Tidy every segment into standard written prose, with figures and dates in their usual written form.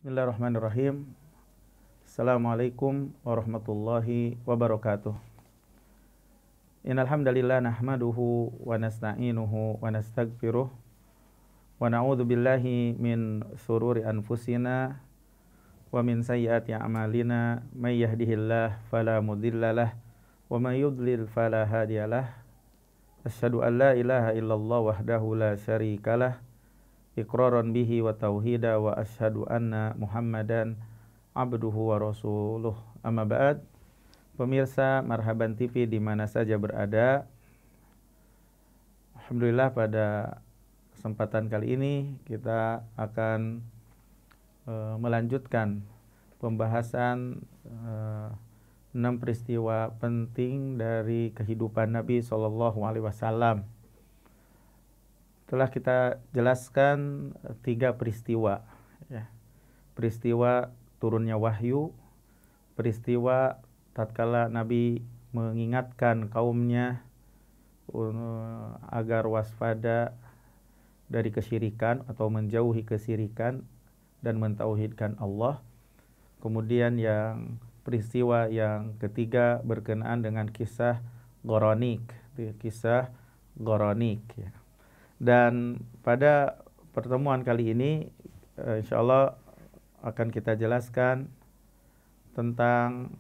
Bismillahirrahmanirrahim. Assalamualaikum warahmatullahi wabarakatuh. Innal hamdalillah nahmaduhu wa nasta'inuhu wa nastaghfiruh wa na'udzu billahi min shururi anfusina wa min sayyiati a'malina may yahdihillahu fala mudhillalah wa may yudlil fala hadiyalah. Asyhadu an la ilaha illallah wahdahu la syarikalah iqraran bihi wa tauhida wa asyhadu anna Muhammadan abduhu wa rasuluh. Amma ba'd. Pemirsa Marhaban TV di mana saja berada, alhamdulillah pada kesempatan kali ini kita akan melanjutkan pembahasan 6 peristiwa penting dari kehidupan Nabi SAW. Telah kita jelaskan 3 peristiwa, ya. Peristiwa turunnya wahyu, peristiwa tatkala Nabi mengingatkan kaumnya agar waspada dari kesyirikan atau menjauhi kesyirikan dan mentauhidkan Allah. Kemudian yang peristiwa yang ketiga berkenaan dengan kisah Gharanik, ya. Dan pada pertemuan kali ini insyaallah akan kita jelaskan tentang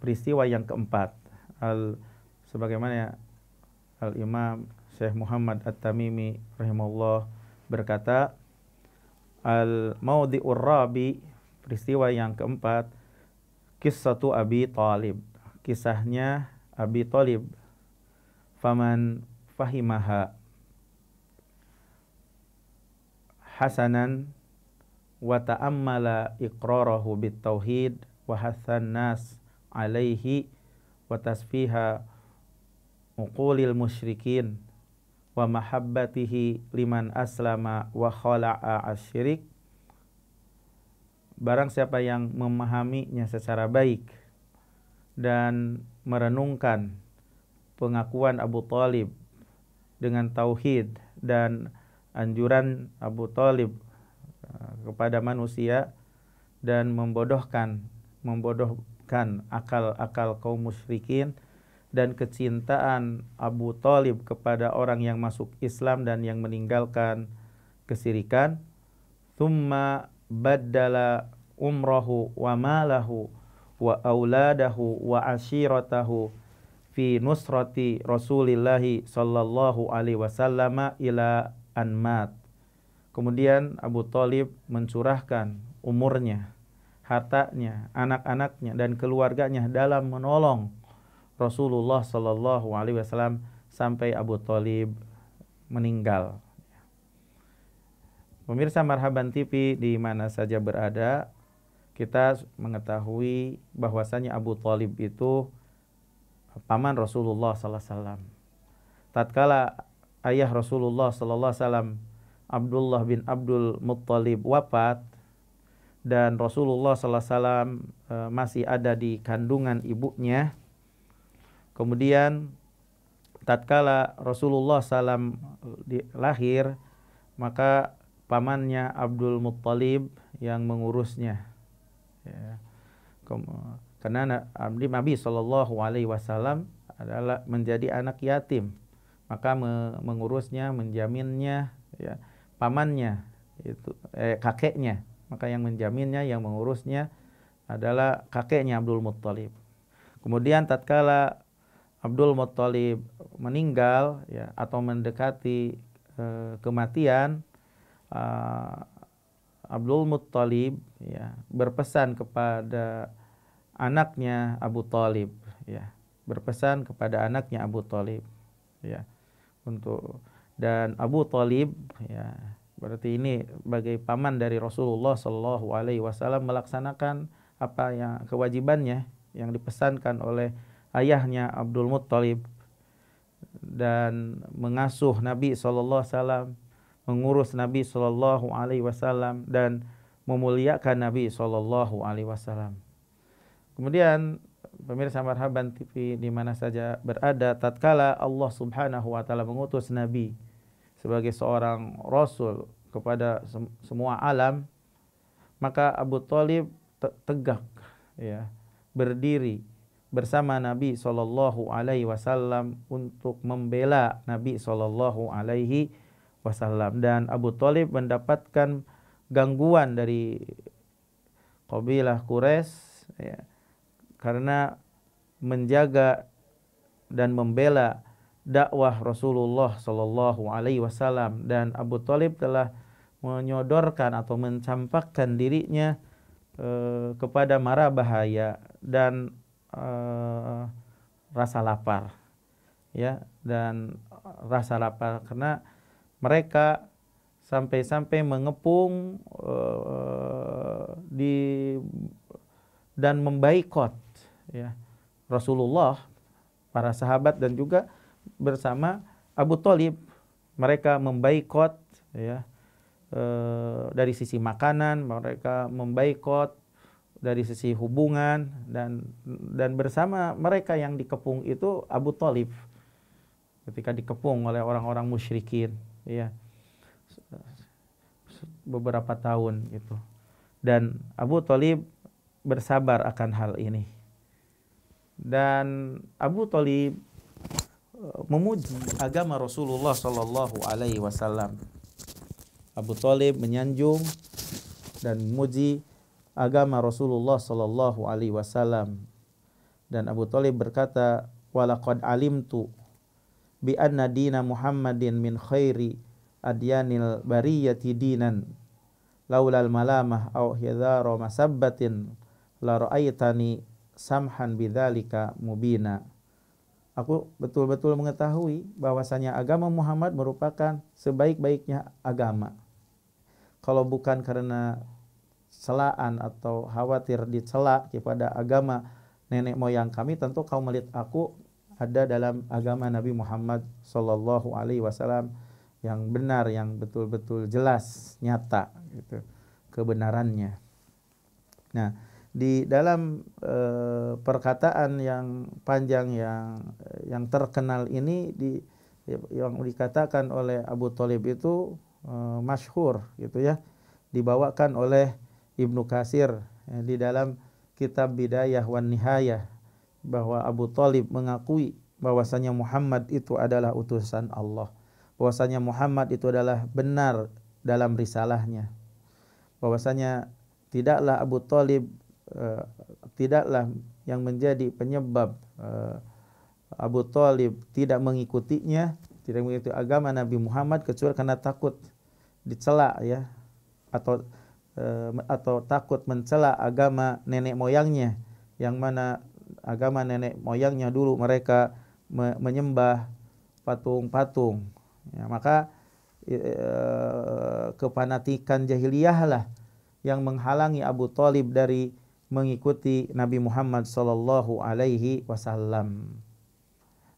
peristiwa yang keempat. Sebagaimana Al-Imam Syekh Muhammad At-Tamimi rahimahullah berkata, Al-Mawdi'ur Rabi, peristiwa yang keempat, Qissatu Abi Thalib, kisahnya Abi Thalib. Faman fahimaha hasanan wa ta'ammala iqrarahu bitauhid wa hathan nas alaihi wa tasfiha uqulil musyrikin wa mahabbatihi liman aslama wa khala'a asyirik. Barang siapa yang memahaminya secara baik dan merenungkan pengakuan Abu Thalib dengan tauhid dan anjuran Abu Thalib kepada manusia dan membodohkan akal-akal kaum musyrikin dan kecintaan Abu Thalib kepada orang yang masuk Islam dan yang meninggalkan kesyirikan. Thumma baddala umrahu wa malahu wa auladahu wa ashiratahu fi nusrati Rasulillahi sallallahu alaihi wasallam ila anmat. Kemudian Abu Thalib mencurahkan umurnya, hartanya, anak-anaknya dan keluarganya dalam menolong Rasulullah sallallahu alaihi wasallam sampai Abu Thalib meninggal. Pemirsa Marhaban TV di mana saja berada, kita mengetahui bahwasanya Abu Thalib itu paman Rasulullah sallallahu alaihi wasallam. Tatkala ayah Rasulullah sallallahu alaihi wasallam Abdullah bin Abdul Muttalib wafat dan Rasulullah sallallahu alaihi wasallam masih ada di kandungan ibunya. Kemudian tatkala Rasulullah SAW lahir, maka pamannya Abdul Muttalib yang mengurusnya, ya. Karena Nabi Shallallahu Alaihi Wasallam adalah menjadi anak yatim, maka mengurusnya, menjaminnya, ya, pamannya itu kakeknya, maka yang menjaminnya, yang mengurusnya adalah kakeknya Abdul Muttalib. Kemudian tatkala Abdul Muttalib meninggal, ya, atau mendekati kematian, Abdul Muttalib, ya, berpesan kepada anaknya Abu Thalib, ya, berpesan kepada anaknya Abu Thalib, ya, dan Abu Thalib, ya, berarti ini sebagai paman dari Rasulullah Shallallahu Alaihi Wasallam melaksanakan apa yang kewajibannya yang dipesankan oleh ayahnya Abdul Muttalib dan mengasuh Nabi Shallallahu Alaihi Wasallam, mengurus Nabi Shallallahu Alaihi Wasallam dan memuliakan Nabi Shallallahu Alaihi Wasallam. Kemudian pemirsa Marhaban TV di mana saja berada, tatkala Allah Subhanahu Wa Taala mengutus Nabi sebagai seorang Rasul kepada semua alam, maka Abu Thalib tegak, ya, berdiri bersama Nabi Shallallahu Alaihi Wasallam untuk membela Nabi Shallallahu Alaihi Wasallam. Dan Abu Thalib mendapatkan gangguan dari kabilah Quraisy, ya, karena menjaga dan membela dakwah Rasulullah Shallallahu Alaihi Wasallam. Dan Abu Thalib telah menyodorkan atau mencampakkan dirinya kepada mara bahaya dan rasa lapar, ya, dan rasa lapar karena mereka sampai-sampai mengepung dan membaikot, ya, Rasulullah, para sahabat dan juga bersama Abu Thalib. Mereka membaikot, ya, dari sisi makanan, mereka membaikot dari sisi hubungan, dan bersama mereka yang dikepung itu Abu Thalib ketika dikepung oleh orang-orang musyrikin, ya, beberapa tahun gitu. Dan Abu Thalib bersabar akan hal ini. Dan Abu Thalib memuji agama Rasulullah Sallallahu Alaihi Wasallam. Abu Thalib menyanjung dan memuji agama Rasulullah Sallallahu Alaihi Wasallam. Dan Abu Thalib berkata, walaqad alimtu bi anna dina Muhammadin min khairi adyanil bariyati dinan laulal malamah au hidhara masabbatin la ra'aitani samhan bidzalika mubina. Aku betul-betul mengetahui bahwasanya agama Muhammad merupakan sebaik-baiknya agama. Kalau bukan karena celaan atau khawatir dicela kepada agama nenek moyang kami, tentu kau melihat aku ada dalam agama Nabi Muhammad Sallallahu Alaihi Wasallam yang benar, yang betul-betul jelas, nyata gitu kebenarannya. Nah, di dalam perkataan yang panjang yang terkenal ini yang dikatakan oleh Abu Thalib itu masyhur gitu ya, dibawakan oleh Ibnu Katsir di dalam kitab Bidayah wan Nihayah, bahwa Abu Thalib mengakui bahwasanya Muhammad itu adalah utusan Allah, bahwasanya Muhammad itu adalah benar dalam risalahnya, bahwasanya tidaklah Abu Thalib tidaklah yang menjadi penyebab Abu Thalib tidak mengikutinya, tidak mengikuti agama Nabi Muhammad kecuali karena takut dicela, ya, atau takut mencela agama nenek moyangnya, yang mana agama nenek moyangnya dulu mereka menyembah patung-patung, ya, maka kefanatikan jahiliyah lah yang menghalangi Abu Thalib dari mengikuti Nabi Muhammad Sallallahu Alaihi Wasallam.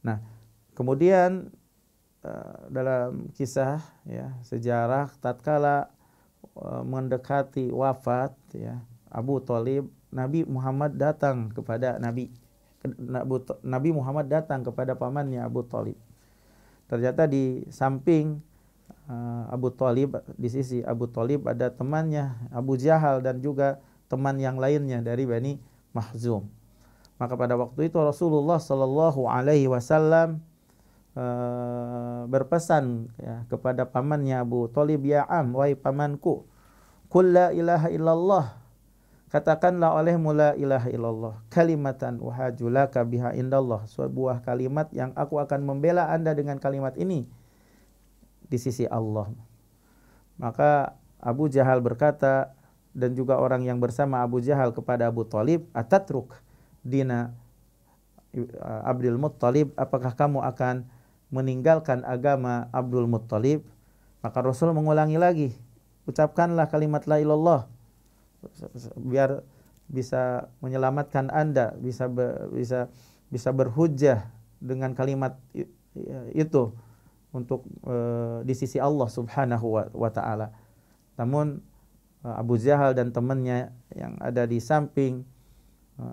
Nah, kemudian dalam kisah, ya, sejarah tatkala mendekati wafat, ya, Abu Thalib, Nabi Muhammad datang kepada Nabi Muhammad datang kepada pamannya Abu Thalib. Ternyata di samping Abu Thalib, di sisi Abu Thalib ada temannya Abu Jahal dan juga teman yang lainnya dari Bani Makhzum. Maka pada waktu itu Rasulullah Sallallahu Alaihi Wasallam berpesan, ya, kepada pamannya Abu Thalib, ya am, wahai pamanku, qul la ilaha illallah, katakanlah olehmu la ilaha illallah, kalimatan uhajulaka biha indallah, sebuah kalimat yang aku akan membela anda dengan kalimat ini di sisi Allah. Maka Abu Jahal berkata, dan juga orang yang bersama Abu Jahal kepada Abu Thalib, atatruk dina Abdul Muttalib, apakah kamu akan meninggalkan agama Abdul Muttalib? Maka Rasul mengulangi lagi, ucapkanlah kalimat la ilallah biar bisa menyelamatkan anda, bisa berhujjah dengan kalimat itu untuk di sisi Allah Subhanahu wa taala. Namun Abu Jahal dan temannya yang ada di samping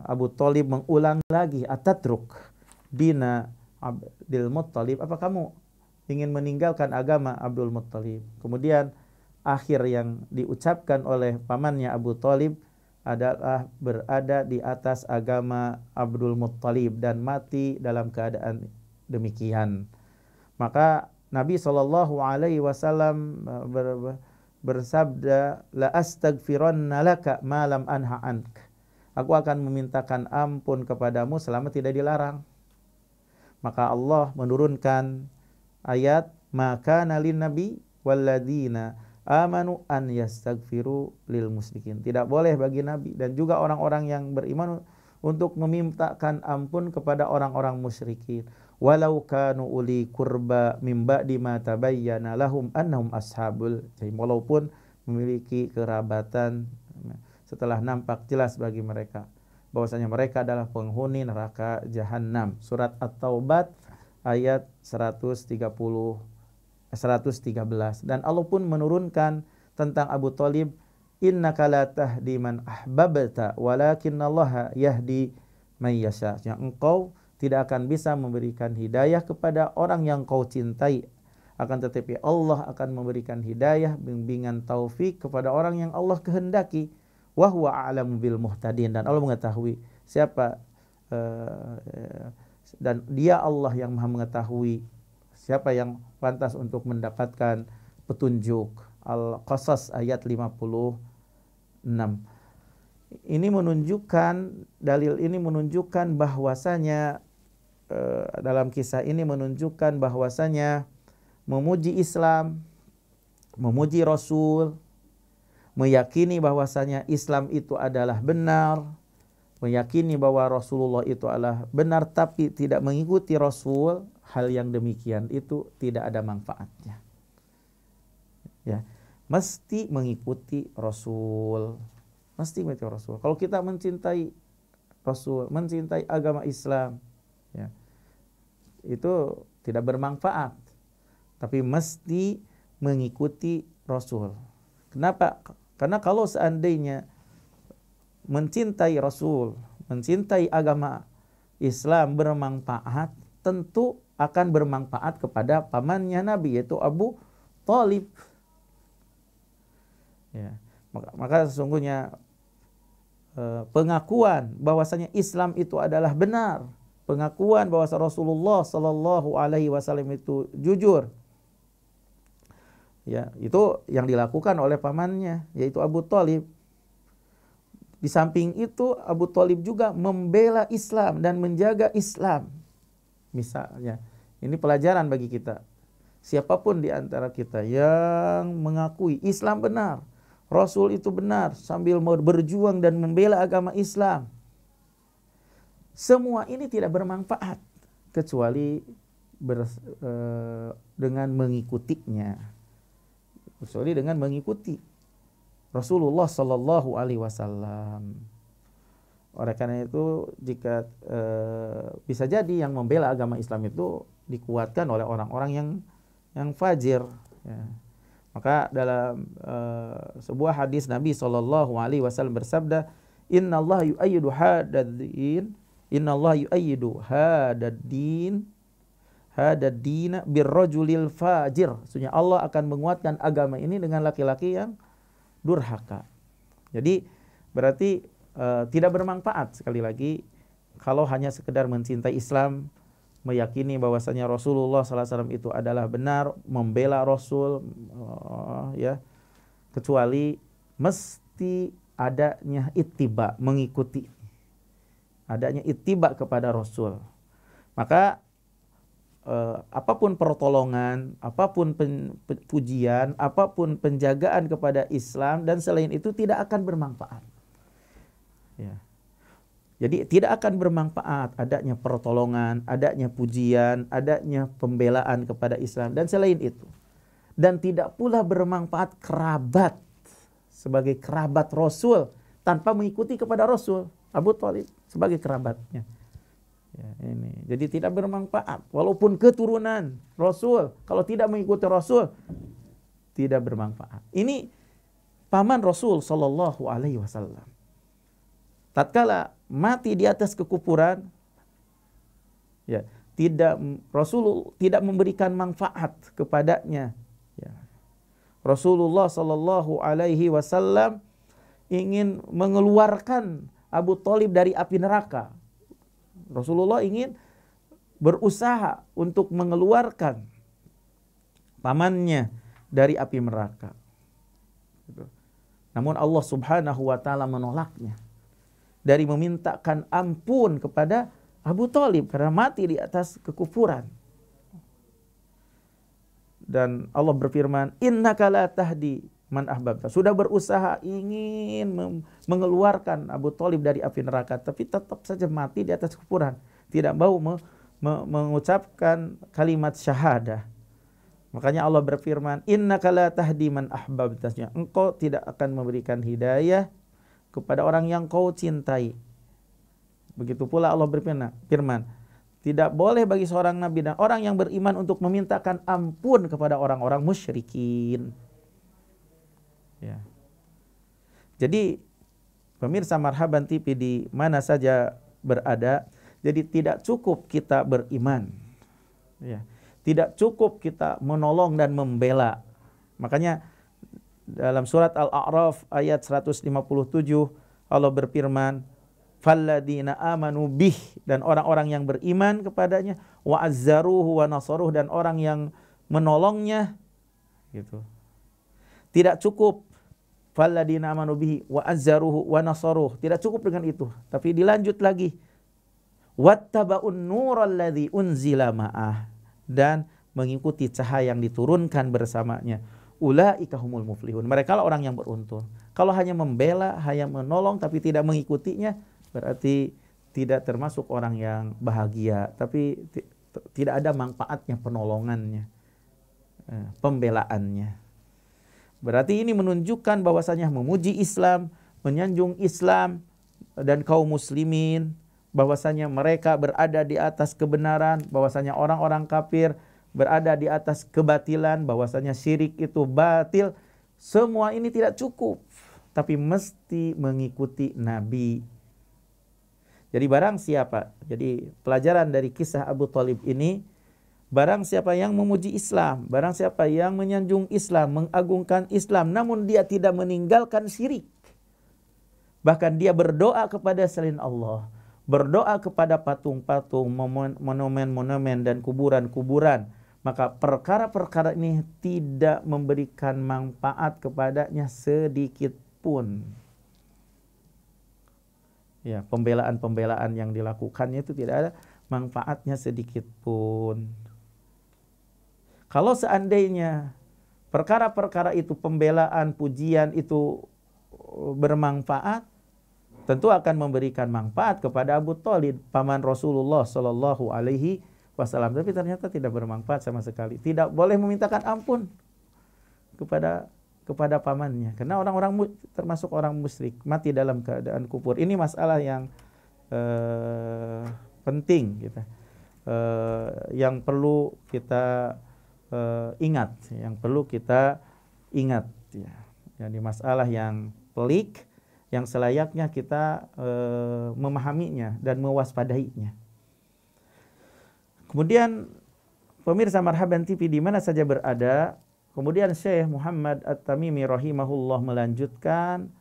Abu Thalib mengulang lagi, atatruk dina Abdul Muttalib, apa kamu ingin meninggalkan agama Abdul Muttalib? Kemudian akhir yang diucapkan oleh pamannya Abu Thalib adalah berada di atas agama Abdul Muttalib dan mati dalam keadaan demikian. Maka Nabi Shallallahu Alaihi Wasallam bersabda, la astaghfiranna laka ma lam anha ank. Aku akan memintakan ampun kepadamu selama tidak dilarang. Maka Allah menurunkan ayat maka nalin nabi walladzina amanu an yastaghfiru lil musyrikin. Tidak boleh bagi nabi dan juga orang-orang yang beriman untuk memintakan ampun kepada orang-orang musyrikin. Walau kanu uli kurba mim ba'di ma tabayyana lahum annahum ashabul jahim. Walaupun memiliki kerabatan setelah nampak jelas bagi mereka bahwasanya mereka adalah penghuni neraka jahanam. Surat At-Taubah ayat 113. Dan Allah pun menurunkan tentang Abu Thalib, innaka la tahdi man ahbabta walakinallaha yahdi may yasha. Yang engkau tidak akan bisa memberikan hidayah kepada orang yang kau cintai, akan tetapi Allah akan memberikan hidayah, bimbingan, taufik kepada orang yang Allah kehendaki. Wa huwa a'lamu bil muhtadin, dan Allah mengetahui siapa dan dia Allah yang Maha mengetahui siapa yang pantas untuk mendapatkan petunjuk. Al-Qasas ayat 56. Ini menunjukkan, dalil ini menunjukkan bahwasanya dalam kisah ini menunjukkan bahwasanya memuji Islam, memuji Rasul, meyakini bahwasanya Islam itu adalah benar, meyakini bahwa Rasulullah itu adalah benar, tapi tidak mengikuti Rasul, hal yang demikian itu tidak ada manfaatnya. Ya, mesti mengikuti Rasul, mesti mengikuti Rasul. Kalau kita mencintai Rasul, mencintai agama Islam, ya, itu tidak bermanfaat, tapi mesti mengikuti Rasul. Kenapa? Karena kalau seandainya mencintai Rasul, mencintai agama Islam bermanfaat, tentu akan bermanfaat kepada pamannya Nabi, yaitu Abu Thalib. Ya, maka sesungguhnya pengakuan bahwasanya Islam itu adalah benar, pengakuan bahwa Rasulullah Sallallahu Alaihi Wasallam itu jujur, ya, itu yang dilakukan oleh pamannya, yaitu Abu Thalib. Di samping itu Abu Thalib juga membela Islam dan menjaga Islam. Misalnya, ini pelajaran bagi kita. Siapapun di antara kita yang mengakui Islam benar, Rasul itu benar, sambil berjuang dan membela agama Islam, semua ini tidak bermanfaat kecuali dengan mengikutinya. Kecuali dengan mengikuti Rasulullah Sallallahu Alaihi Wasallam. Oleh karena itu, jika bisa jadi yang membela agama Islam itu dikuatkan oleh orang-orang yang fajir, ya. Maka dalam sebuah hadis Nabi Sallallahu Alaihi Wasallam bersabda, Inna Allah yu'ayyidu hadad-din, Inna Allah yu'ayyidu hadad-din hadad-dina birrajulil fajir. Maksudnya Allah akan menguatkan agama ini dengan laki-laki yang durhaka. Jadi berarti tidak bermanfaat sekali lagi kalau hanya sekedar mencintai Islam, meyakini bahwasanya Rasulullah SAW itu adalah benar, membela Rasul, ya, kecuali mesti adanya ittiba, mengikuti, adanya ittiba kepada Rasul. Maka apapun pertolongan, apapun pujian, apapun penjagaan kepada Islam dan selain itu tidak akan bermanfaat. Ya. Jadi tidak akan bermanfaat adanya pertolongan, adanya pujian, adanya pembelaan kepada Islam dan selain itu. Dan tidak pula bermanfaat kerabat sebagai kerabat Rasul tanpa mengikuti kepada Rasul. Abu Thalib sebagai kerabatnya. Ya, ini. Jadi tidak bermanfaat walaupun keturunan Rasul, kalau tidak mengikuti Rasul tidak bermanfaat. Ini paman Rasul Sallallahu Alaihi Wasallam. Tatkala mati di atas kekufuran, ya, Rasul tidak memberikan manfaat kepadanya. Ya. Rasulullah Shallallahu Alaihi Wasallam ingin mengeluarkan Abu Thalib dari api neraka. Rasulullah ingin berusaha untuk mengeluarkan pamannya dari api neraka. Namun Allah Subhanahu wa taala menolaknya dari memintakan ampun kepada Abu Thalib karena mati di atas kekufuran. Dan Allah berfirman, innaka la tahdi man ahbabta. Sudah berusaha ingin mengeluarkan Abu Thalib dari api neraka, tapi tetap saja mati di atas kekufuran. Tidak mau mengucapkan kalimat syahadah. Makanya Allah berfirman, innaka la tahdi man ahbabta. Engkau tidak akan memberikan hidayah kepada orang yang kau cintai. Begitu pula Allah berfirman, tidak boleh bagi seorang nabi dan orang yang beriman untuk memintakan ampun kepada orang-orang musyrikin. Ya. Jadi pemirsa Marhaban TV di mana saja berada, jadi tidak cukup kita beriman. Ya. Tidak cukup kita menolong dan membela. Makanya dalam surat Al-A'raf ayat 157 Allah berfirman, falladzina amanu bih, dan orang-orang yang beriman kepadanya, wa azzaruhu wa nasaruh, dan orang yang menolongnya gitu. Tidak cukup falladzina amanu bihi wa azzaruhu wa nasaruh, tidak cukup dengan itu, tapi dilanjut lagi, wattaba'un nural unzila ma'ah, dan mengikuti cahaya yang diturunkan bersamanya. Ulaika humul muflihun. Mereka lah orang yang beruntung. Kalau hanya membela, hanya menolong tapi tidak mengikutinya, berarti tidak termasuk orang yang bahagia, tapi tidak ada manfaatnya penolongannya, pembelaannya. Berarti ini menunjukkan bahwasanya memuji Islam, menyanjung Islam dan kaum muslimin, bahwasanya mereka berada di atas kebenaran, bahwasanya orang-orang kafir berada di atas kebatilan, bahwasanya syirik itu batil. Semua ini tidak cukup, tapi mesti mengikuti Nabi. Jadi barang siapa, jadi pelajaran dari kisah Abu Thalib ini, barang siapa yang memuji Islam, barang siapa yang menyanjung Islam, mengagungkan Islam, namun dia tidak meninggalkan syirik, bahkan dia berdoa kepada selain Allah, berdoa kepada patung-patung, monumen-monumen dan kuburan-kuburan, maka perkara-perkara ini tidak memberikan manfaat kepadanya sedikit pun. Ya, pembelaan-pembelaan yang dilakukannya itu tidak ada manfaatnya sedikit pun. Kalau seandainya perkara-perkara itu, pembelaan, pujian itu bermanfaat, tentu akan memberikan manfaat kepada Abu Thalib, paman Rasulullah Shallallahu Alaihi Wasallam. Tapi ternyata tidak bermanfaat sama sekali. Tidak boleh memintakan ampun kepada pamannya, karena orang-orang termasuk orang musyrik, mati dalam keadaan kufur. Ini masalah yang penting kita, yang perlu kita ingat, yang perlu kita ingat ya. Jadi masalah yang pelik, yang selayaknya kita memahaminya dan mewaspadainya. Kemudian pemirsa Marhaban TV di mana saja berada, kemudian Syekh Muhammad At-Tamimi rahimahullah melanjutkan,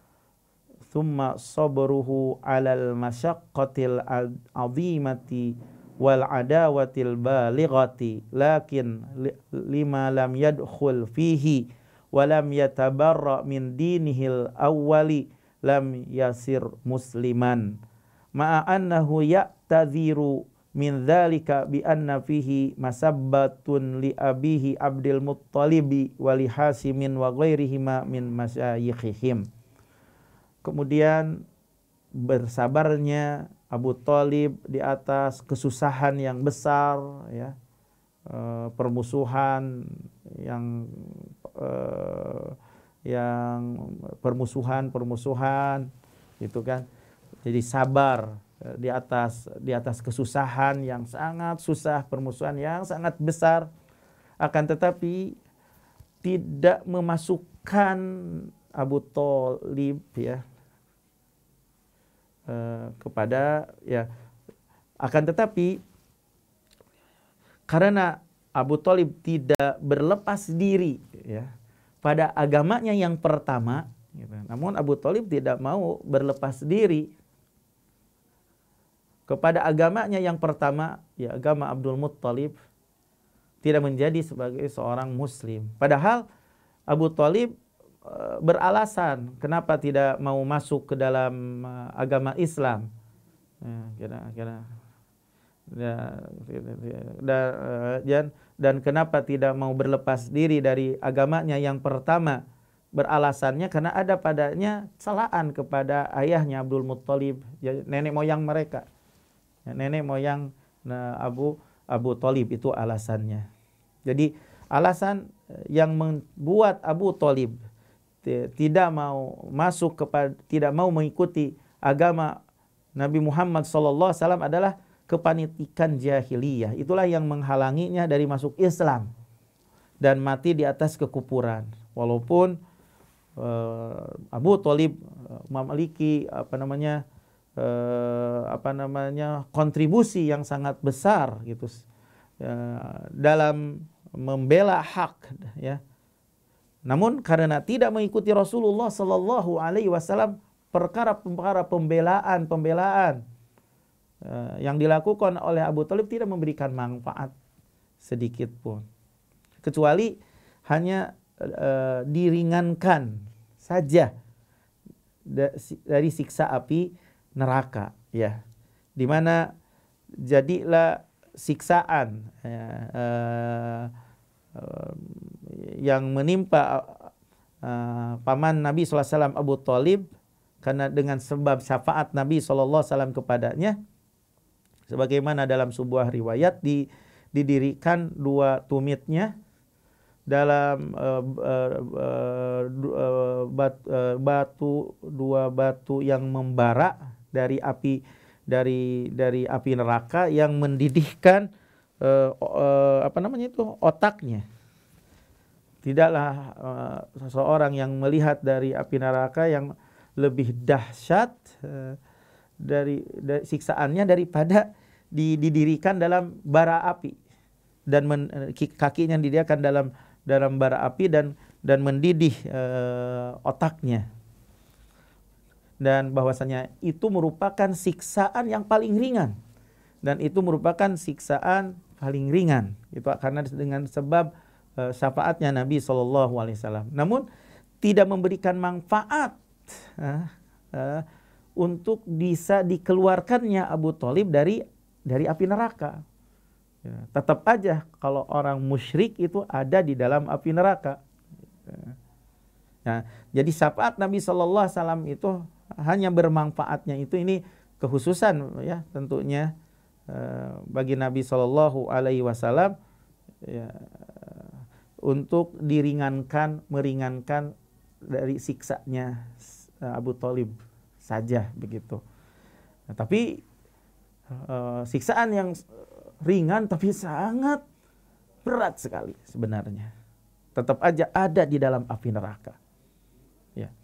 thumma sabruhu 'alal masyaqqatil 'azimati wal 'adawatil balighati lakin lima lam yadkhul fihi wa lam yatabarra min dinihil awwali lam yasir musliman ma'a annahu ya'tadhiru min dzalika bi anna fihi masabbatun li abihi Abdul Muttalibi wa li Hasimin wa ghairihima min masyayikhihim. Kemudian bersabarnya Abu Thalib di atas kesusahan yang besar ya, permusuhan yang permusuhan gitu kan. Jadi sabar di atas kesusahan yang sangat susah, permusuhan yang sangat besar, akan tetapi tidak memasukkan Abu Thalib ya kepada ya, akan tetapi karena Abu Thalib tidak berlepas diri ya pada agamanya yang pertama, gitu. Namun Abu Thalib tidak mau berlepas diri kepada agamanya yang pertama, ya agama Abdul Muttalib, tidak menjadi sebagai seorang muslim. Padahal Abu Thalib beralasan kenapa tidak mau masuk ke dalam agama Islam. Dan kenapa tidak mau berlepas diri dari agamanya yang pertama, beralasannya karena ada padanya celaan kepada ayahnya Abdul Muttalib, nenek moyang mereka, nenek moyang Abu Thalib, itu alasannya. Jadi alasan yang membuat Abu Thalib tidak mau masuk tidak mau mengikuti agama Nabi Muhammad SAW adalah kepanitikan jahiliyah. Itulah yang menghalanginya dari masuk Islam dan mati di atas kekufuran. Walaupun Abu Thalib memiliki kontribusi yang sangat besar gitu dalam membela hak, ya. Namun karena tidak mengikuti Rasulullah Sallallahu Alaihi Wasallam, perkara-perkara pembelaan yang dilakukan oleh Abu Thalib tidak memberikan manfaat sedikit pun, kecuali hanya diringankan saja dari siksa api neraka, ya, dimana jadilah siksaan yang menimpa paman Nabi SAW Abu Thalib karena dengan sebab syafaat Nabi SAW kepadanya, sebagaimana dalam sebuah riwayat didirikan dua tumitnya dalam dua batu yang membara dari api neraka yang mendidihkan otaknya. Tidaklah seseorang yang melihat dari api neraka yang lebih dahsyat dari siksaannya daripada didirikan dalam bara api dan kakinya didirikan dalam bara api dan mendidih otaknya. Dan bahwasanya itu merupakan siksaan yang paling ringan, dan itu merupakan siksaan paling ringan itu karena dengan sebab syafaatnya Nabi SAW. Namun tidak memberikan manfaat untuk bisa dikeluarkannya Abu Thalib dari api neraka. Ya, tetap aja kalau orang musyrik itu ada di dalam api neraka. Nah, jadi syafaat Nabi SAW itu hanya bermanfaatnya ini kekhususan, ya, tentunya bagi Nabi SAW, ya, untuk meringankan dari siksanya Abu Thalib saja begitu. Nah, tapi siksaan yang ringan tapi sangat berat sekali sebenarnya, tetap aja ada di dalam api neraka, ya.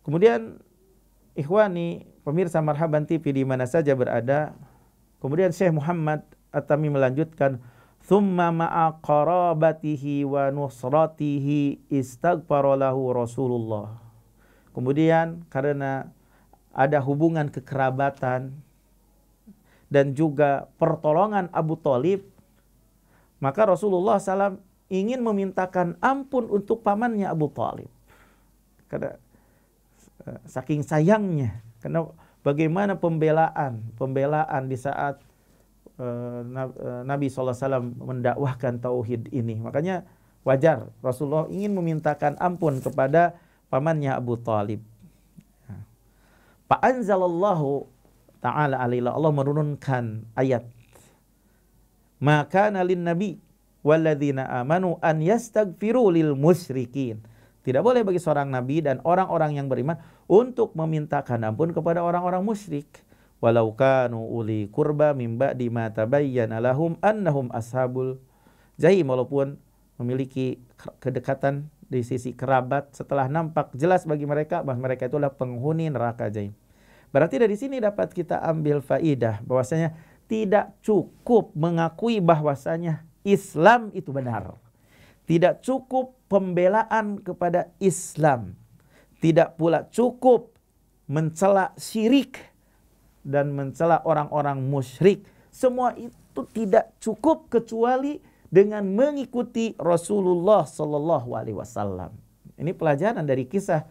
Kemudian ikhwani pemirsa Marhaban TV di mana saja berada, kemudian Syekh Muhammad At-Tamimi melanjutkan, thumma ma'a qarabatihi wa nusratihi istaghfara lahu Rasulullah. Kemudian karena ada hubungan kekerabatan dan juga pertolongan Abu Thalib, maka Rasulullah SAW ingin memintakan ampun untuk pamannya Abu Thalib. Karena saking sayangnya, karena bagaimana pembelaan di saat Nabi SAW mendakwahkan tauhid ini. Makanya wajar Rasulullah ingin memintakan ampun kepada pamannya Abu Thalib. Fa'anzalallahu ta'ala alaihi, Allah menurunkan ayat, maka nalin nabi walladzina amanu an yastaghfiru lil musyrikin. Tidak boleh bagi seorang nabi dan orang-orang yang beriman untuk memintakan ampun kepada orang-orang musyrik. Walau kanu uli qurba min ba'di ma tabayyana lahum annahum ashabul jahim, walaupun memiliki kedekatan di sisi kerabat setelah nampak jelas bagi mereka bahwa mereka itulah penghuni neraka jahim. Berarti dari sini dapat kita ambil faidah bahwasanya tidak cukup mengakui bahwasanya Islam itu benar. tidak cukup pembelaan kepada Islam, tidak pula cukup mencela syirik dan mencela orang-orang musyrik. Semua itu tidak cukup kecuali dengan mengikuti Rasulullah Sallallahu Alaihi Wasallam. Ini pelajaran dari kisah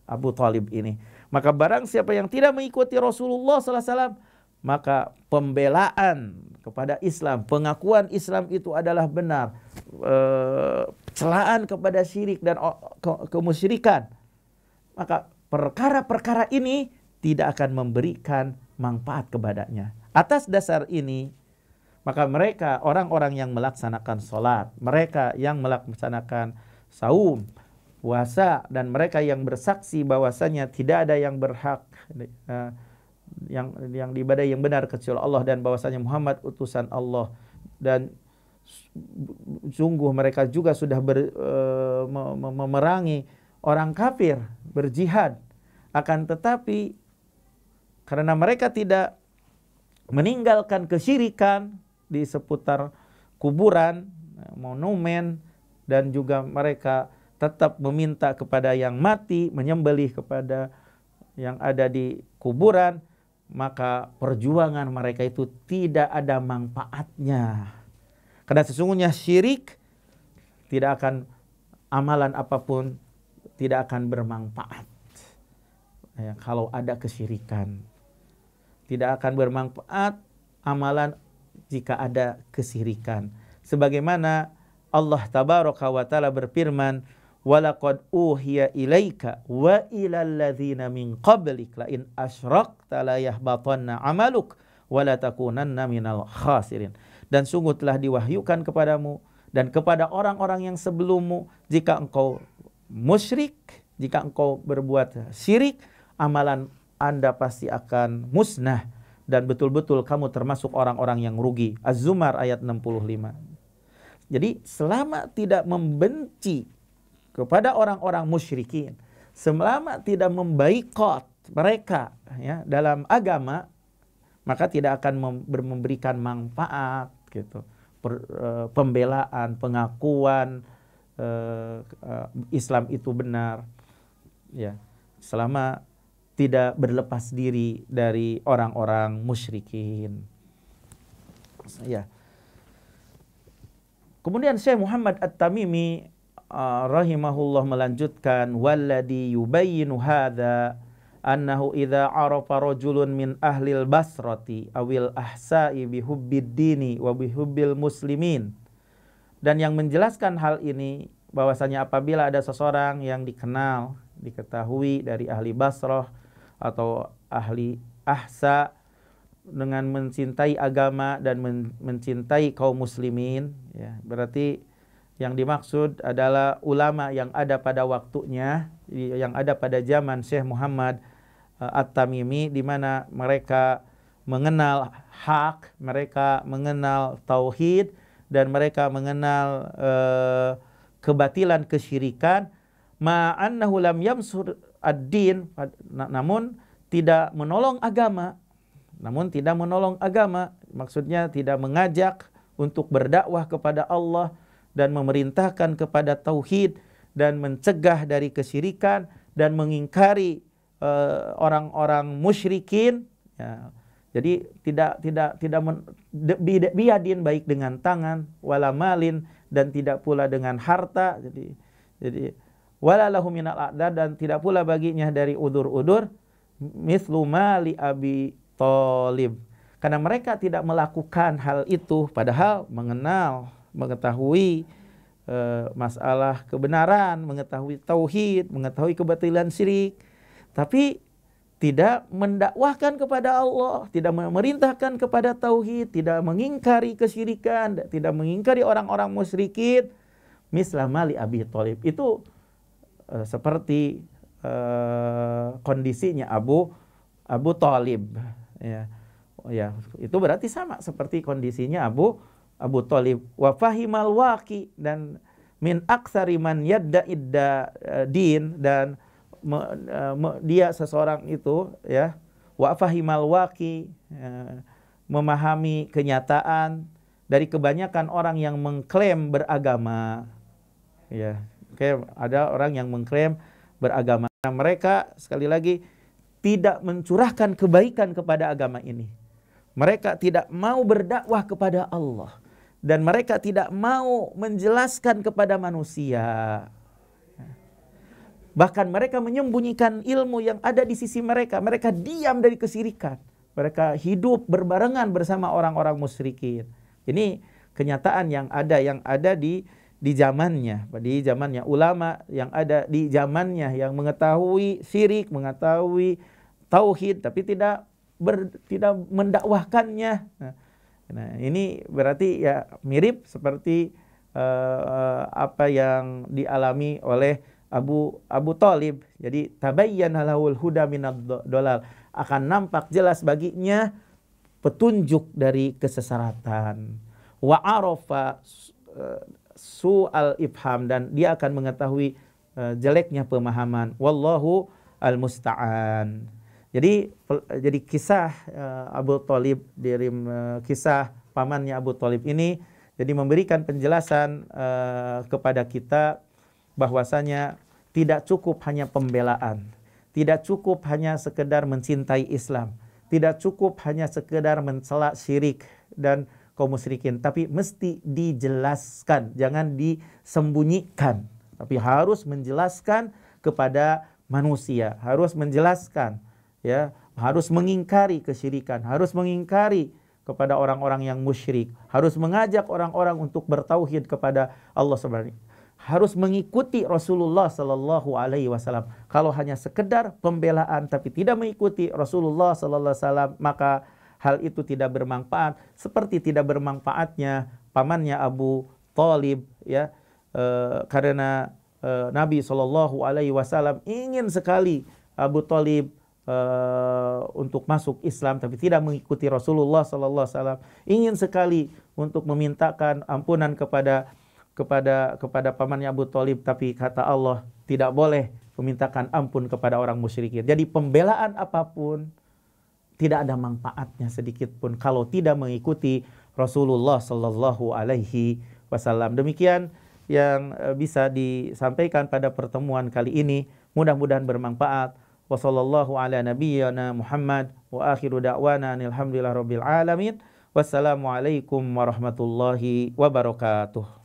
Abu Thalib ini. Maka barang siapa yang tidak mengikuti Rasulullah Sallallahu Alaihi Wasallam, maka pembelaan kepada Islam, pengakuan Islam itu adalah benar, celaan kepada syirik dan kemusyrikan, maka perkara-perkara ini tidak akan memberikan manfaat kepadanya. Atas dasar ini, maka mereka orang-orang yang melaksanakan sholat, mereka yang melaksanakan saum, puasa, dan mereka yang bersaksi bahwasanya tidak ada yang berhak yang diibadahi yang benar kecuali Allah, dan bahwasanya Muhammad utusan Allah, dan sungguh mereka juga sudah memerangi orang kafir, berjihad. Akan tetapi karena mereka tidak meninggalkan kesyirikan di seputar kuburan, monumen, dan juga mereka tetap meminta kepada yang mati, menyembelih kepada yang ada di kuburan, maka perjuangan mereka itu tidak ada manfaatnya. Karena sesungguhnya syirik tidak akan, amalan apapun tidak akan bermanfaat. Ya, kalau ada kesyirikan, tidak akan bermanfaat amalan jika ada kesyirikan. Sebagaimana Allah Tabaraka wa Ta'ala berfirman, walaqad uhiya ilaika wa ilal ladzina min qablik la in asyrakta la yahbatanna amaluk wa la takunanna minal khasirin. Dan sungguh telah diwahyukan kepadamu dan kepada orang-orang yang sebelummu, jika engkau musyrik, jika engkau berbuat syirik, amalan Anda pasti akan musnah dan betul-betul kamu termasuk orang-orang yang rugi. Az-Zumar ayat 65. Jadi selama tidak membenci kepada orang-orang musyrikin, selama tidak membaikot mereka ya dalam agama, maka tidak akan memberikan manfaat gitu. Pembelaan, pengakuan Islam itu benar ya, selama tidak berlepas diri dari orang-orang musyrikin ya. Kemudian Syekh Muhammad At-Tamimi rahimahullah melanjutkan, walladhi yubayyinu hadza annahu idza arafa rajulun min ahlil basrati awil ahsa'i bihubbid dini wa bihubbil muslimin. Dan yang menjelaskan hal ini bahwasanya apabila ada seseorang yang dikenal, diketahui dari ahli Basrah atau ahli ahsa dengan mencintai agama dan mencintai kaum muslimin ya, berarti yang dimaksud adalah ulama yang ada pada waktunya, yang ada pada zaman Syekh Muhammad At-Tamimi, di mana mereka mengenal hak, mereka mengenal tauhid, dan mereka mengenal kebatilan, kesyirikan, ma'annahu lam yamsur ad-din, namun tidak menolong agama, maksudnya tidak mengajak untuk berdakwah kepada Allah dan memerintahkan kepada tauhid dan mencegah dari kesyirikan dan mengingkari orang-orang musyrikin ya. Jadi tidak biadin, baik dengan tangan, wala malin, dan tidak pula dengan harta. Jadi wala lahu minal a'dad, dan tidak pula baginya dari udur-udur, mislu mali Abi Thalib. Karena mereka tidak melakukan hal itu padahal mengetahui masalah kebenaran, mengetahui tauhid, mengetahui kebatilan syirik, tapi tidak mendakwahkan kepada Allah, tidak memerintahkan kepada tauhid, tidak mengingkari kesyirikan, tidak mengingkari orang-orang musyrikin, misla mali Abi Thalib. Itu seperti kondisinya Abu Thalib ya. Ya, itu berarti sama seperti kondisinya Abu Thalib. Wa fahimal waqi, dan min aktsari man yadda din, dan dia seseorang itu ya, wa fahimal waqi, memahami kenyataan dari kebanyakan orang yang mengklaim beragama Ya, kayak ada orang yang mengklaim beragama. Nah, mereka sekali lagi tidak mencurahkan kebaikan kepada agama ini. Mereka tidak mau berdakwah kepada Allah dan mereka tidak mau menjelaskan kepada manusia. Bahkan mereka menyembunyikan ilmu yang ada di sisi mereka. Mereka diam dari kesyirikan. Mereka hidup berbarengan bersama orang-orang musyrikin. Ini kenyataan yang ada di zamannya ulama yang ada di zamannya yang mengetahui syirik, mengetahui tauhid tapi tidak mendakwahkannya. Nah, ini berarti ya mirip seperti apa yang dialami oleh Abu Thalib. Jadi tabayyana lahul huda minad dolal, akan nampak jelas baginya petunjuk dari kesesatan. Wa arafa su'al ifham, dan dia akan mengetahui jeleknya pemahaman. Wallahu al-musta'an. Jadi kisah Abu Thalib dari kisah pamannya Abu Thalib ini jadi memberikan penjelasan kepada kita bahwasanya tidak cukup hanya pembelaan, tidak cukup hanya sekedar mencintai Islam, tidak cukup hanya sekedar mencela syirik dan kaum musyrikin, tapi mesti dijelaskan, jangan disembunyikan, tapi harus menjelaskan kepada manusia, harus menjelaskan, ya, harus mengingkari kesyirikan, harus mengingkari kepada orang-orang yang musyrik, harus mengajak orang-orang untuk bertauhid kepada Allah Subhanahu, harus mengikuti Rasulullah Sallallahu Alaihi Wasallam. Kalau hanya sekedar pembelaan tapi tidak mengikuti Rasulullah Sallallahu Alaihi Wasallam, maka hal itu tidak bermanfaat, seperti tidak bermanfaatnya pamannya Abu Thalib, ya, karena Nabi Sallallahu Alaihi Wasallam ingin sekali Abu Thalib untuk masuk Islam tapi tidak mengikuti Rasulullah Sallallahu Alaihi Wasallam, ingin sekali untuk memintakan ampunan kepada pamannya Abu Thalib, tapi kata Allah tidak boleh memintakan ampun kepada orang musyrikin. Jadi pembelaan apapun tidak ada manfaatnya sedikit pun kalau tidak mengikuti Rasulullah Sallallahu Alaihi Wasallam. Demikian yang bisa disampaikan pada pertemuan kali ini. Mudah-mudahan bermanfaat. Wassallallahu ala nabiyyina Muhammad wa akhiru da'wana alhamdulillah rabbil alamin. Wassalamualaikum warahmatullahi wabarakatuh.